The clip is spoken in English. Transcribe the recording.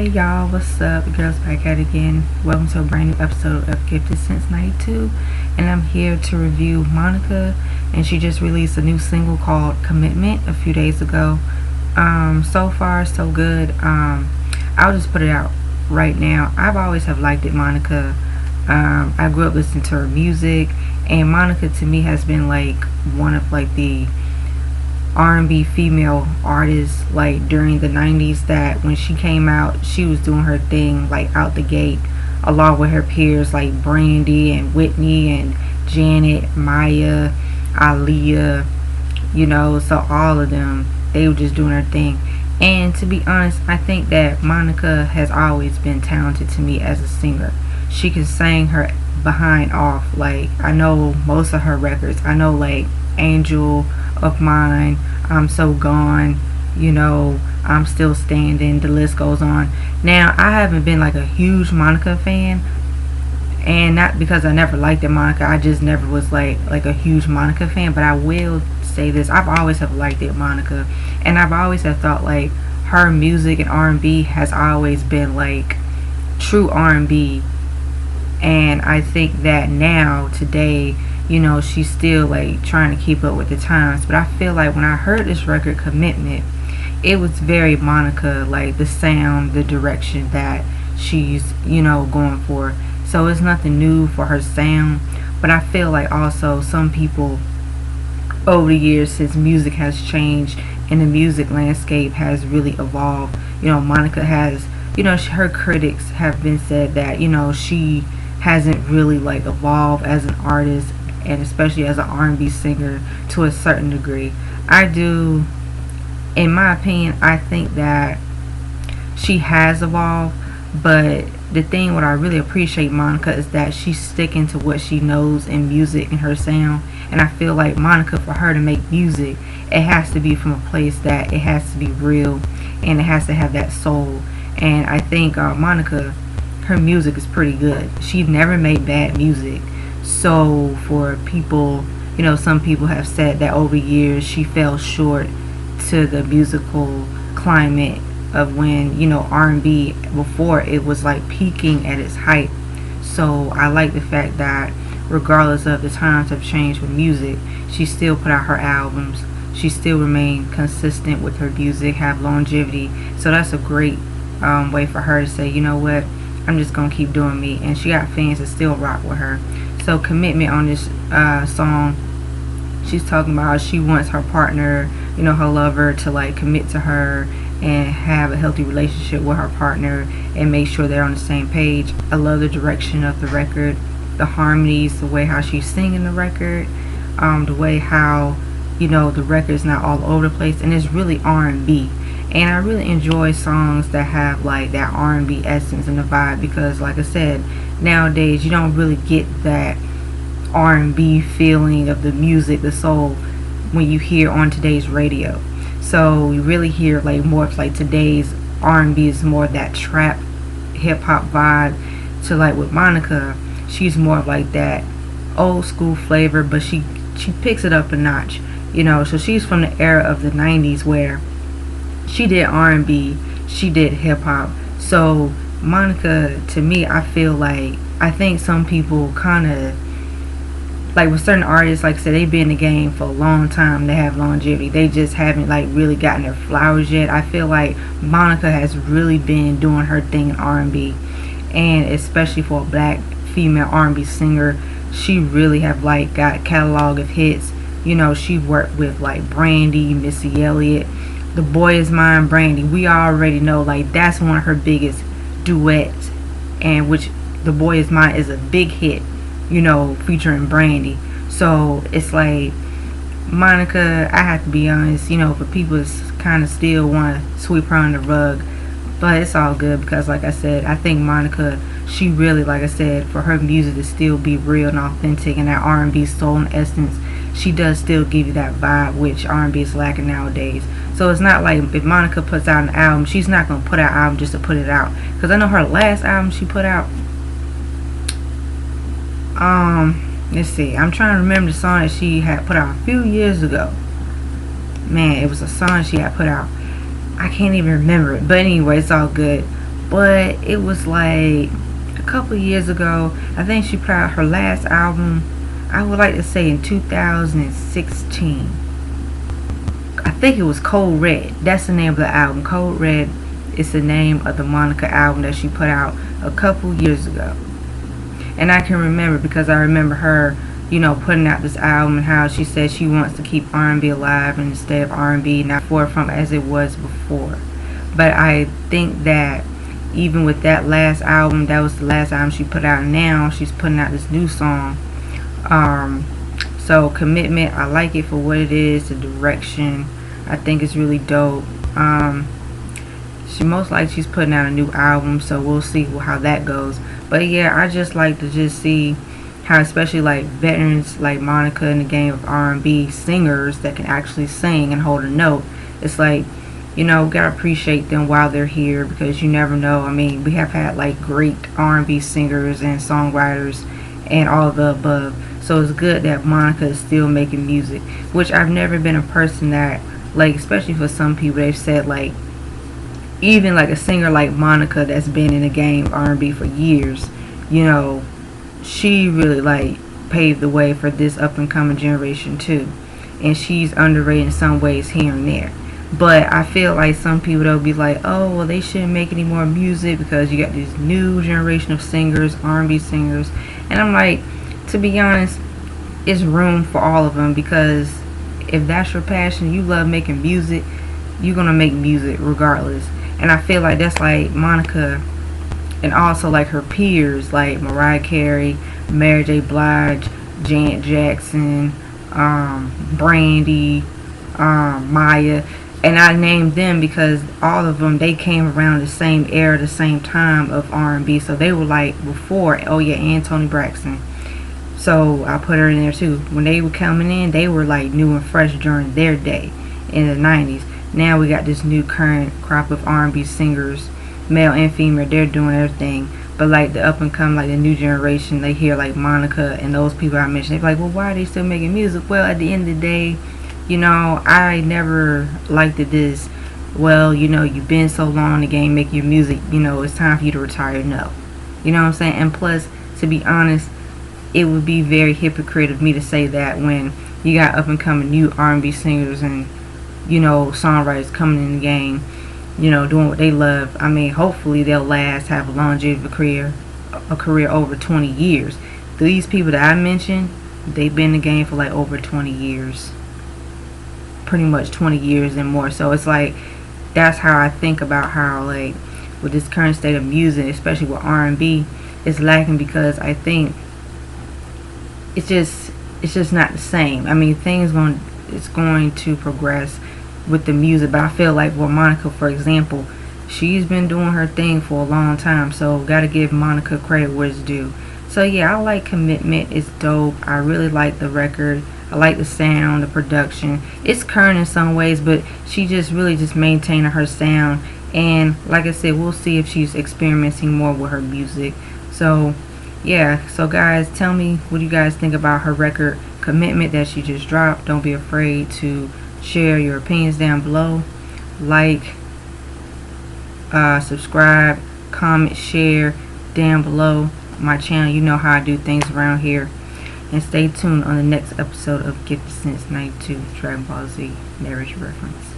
Hey y'all, what's up? The girl's back at it again. Welcome to a brand new episode of Gifted Since 92. And I'm here to review Monica. And she just released a new single called Commitment a few days ago. So far, so good. I'll just put it out right now. I've always have liked it, Monica. I grew up listening to her music. And Monica to me has been like one of like the R&B female artists like during the 90s that when she came out she was doing her thing like out the gate along with her peers like Brandy and Whitney and Janet, Maya, Aaliyah, so all of them, they were just doing their thing. And to be honest, I think that Monica has always been talented to me as a singer. She can sing her behind off. Like I know most of her records. I know like Angel of Mine, I'm So Gone, I'm Still Standing, the list goes on. Now I haven't been like a huge Monica fan, and not because I never liked it, Monica, I just never was like a huge Monica fan. But I will say this, I've always have liked it, Monica, and I've always have thought like her music and R&B has always been like true R&B. And I think that now today, she's still like trying to keep up with the times. But I feel like when I heard this record Commitment, it was very Monica, like the sound, the direction that she's going for. So it's nothing new for her sound. But I feel like also some people over the years, since music has changed and the music landscape has really evolved, Monica has, her critics have been said that she hasn't really like evolved as an artist, and especially as an R&B singer to a certain degree. I do, in my opinion, I think that she has evolved. But the thing what I really appreciate Monica is that she's sticking to what she knows in music and her sound. And I feel like Monica, for her to make music, it has to be from a place that it has to be real and it has to have that soul. And I think Monica, her music is pretty good. She's never made bad music. So for people, some people have said that over years she fell short to the musical climate of when, R&B before it was like peaking at its height. So I like the fact that regardless of the times have changed with music, she still put out her albums. She still remained consistent with her music, have longevity. So that's a great way for her to say, you know what, I'm just gonna keep doing me. And she got fans that still rock with her. So Commitment on this song, she's talking about how she wants her partner, her lover, to like commit to her and have a healthy relationship with her partner and make sure they're on the same page. I love the direction of the record, the harmonies, the way how she's singing the record, the way how the record is not all over the place, and it's really R&B. And I really enjoy songs that have like that R&B essence and the vibe, because like I said, nowadays you don't really get that R&B feeling of the music, the soul, when you hear on today's radio. So you really hear like more of like today's R&B is more of that trap hip hop vibe. So like with Monica, she's more of like that old school flavor, but she picks it up a notch, so she's from the era of the 90s where she did R&B, she did hip hop. So Monica, to me, I feel like, I think some people kind of like with certain artists, like I said, they've been in the game for a long time, they have longevity, they just haven't like really gotten their flowers yet. I feel like Monica has really been doing her thing in R&B, and especially for a black female R&B singer, she really have like got a catalog of hits. She worked with like Brandy, Missy Elliott, The Boy Is Mine, Brandy. We already know like that's one of her biggest duets, and which The Boy Is Mine is a big hit, featuring Brandy. So it's like Monica, I have to be honest, for people kind of still want to sweep her on the rug, but it's all good because like I said, I think Monica, she really, like I said, for her music to still be real and authentic and that R&B soul and essence, she does still give you that vibe, which R&B is lacking nowadays. So it's not like if Monica puts out an album, she's not going to put out an album just to put it out. Because I know her last album she put out, let's see, I'm trying to remember the song that she had put out a few years ago. Man, it was a song she had put out. I can't even remember it. But anyway, it's all good. but it was like a couple years ago. I think she put out her last album, I would like to say in 2016. I think it was Cold Red. That's the name of the album. Cold Red is the name of the Monica album that she put out a couple years ago. And I can remember because I remember her, putting out this album and how she said she wants to keep R&B alive instead of R&B not forefront as it was before. But I think that even with that last album, that was the last album she put out. Now she's putting out this new song. So Commitment, I like it for what it is, the direction. I think it's really dope. She most likely she's putting out a new album, so we'll see how that goes. But yeah, I just like to just see how, especially like veterans like Monica in the game of R&B singers that can actually sing and hold a note. It's like, gotta appreciate them while they're here, because you never know. I mean, we have had like great R&B singers and songwriters and all of the above. So it's good that Monica is still making music, which I've never been a person that, like, especially for some people, they've said like, even like a singer like Monica that's been in the game of R&B for years, she really like paved the way for this up and coming generation too. And she's underrated in some ways here and there. But I feel like some people, they'll be like, oh, well, they shouldn't make any more music because you got this new generation of singers, R&B singers. And I'm like, to be honest, it's room for all of them, because if that's your passion, you love making music, you're gonna make music regardless. And I feel like that's like Monica, and also like her peers like Mariah Carey, Mary J. Blige, Janet Jackson, Brandy, Maya. And I named them because all of them, they came around the same era, the same time of R&B. So they were like before, oh yeah, and Toni Braxton. So I put her in there too. When they were coming in, they were like new and fresh during their day in the 90s. Now we got this new current crop of R&B singers, male and female. They're doing everything. But like the up and coming, like the new generation, they hear like Monica and those people I mentioned. They're like, well, why are they still making music? Well, at the end of the day, I never liked it this, well, you've been so long in the game making your music, it's time for you to retire. No. You know what I'm saying? And plus, to be honest, it would be very hypocrite of me to say that when you got up and coming new R&B singers and, songwriters coming in the game, doing what they love. I mean, hopefully they'll last, have a longevity of a career over 20 years. These people that I mentioned, they've been in the game for like over 20 years. Pretty much 20 years and more. So it's like, that's how I think about how, like, with this current state of music, especially with R&B, it's lacking, because I think it's just not the same. I mean, it's going to progress with the music, but I feel like with Monica, for example, she's been doing her thing for a long time, so gotta give Monica credit where it's due. So yeah, I like Commitment. It's dope. I really like the record. I like the sound, the production. It's current in some ways, but she just really just maintaining her sound. And like I said, we'll see if she's experimenting more with her music. So yeah, so guys, tell me what you guys think about her record Commitment that she just dropped. Don't be afraid to share your opinions down below. Like, subscribe, comment, share down below my channel. You know how I do things around here. And stay tuned on the next episode of Gifted Since 92 Dragon Ball Z Marriage Reference.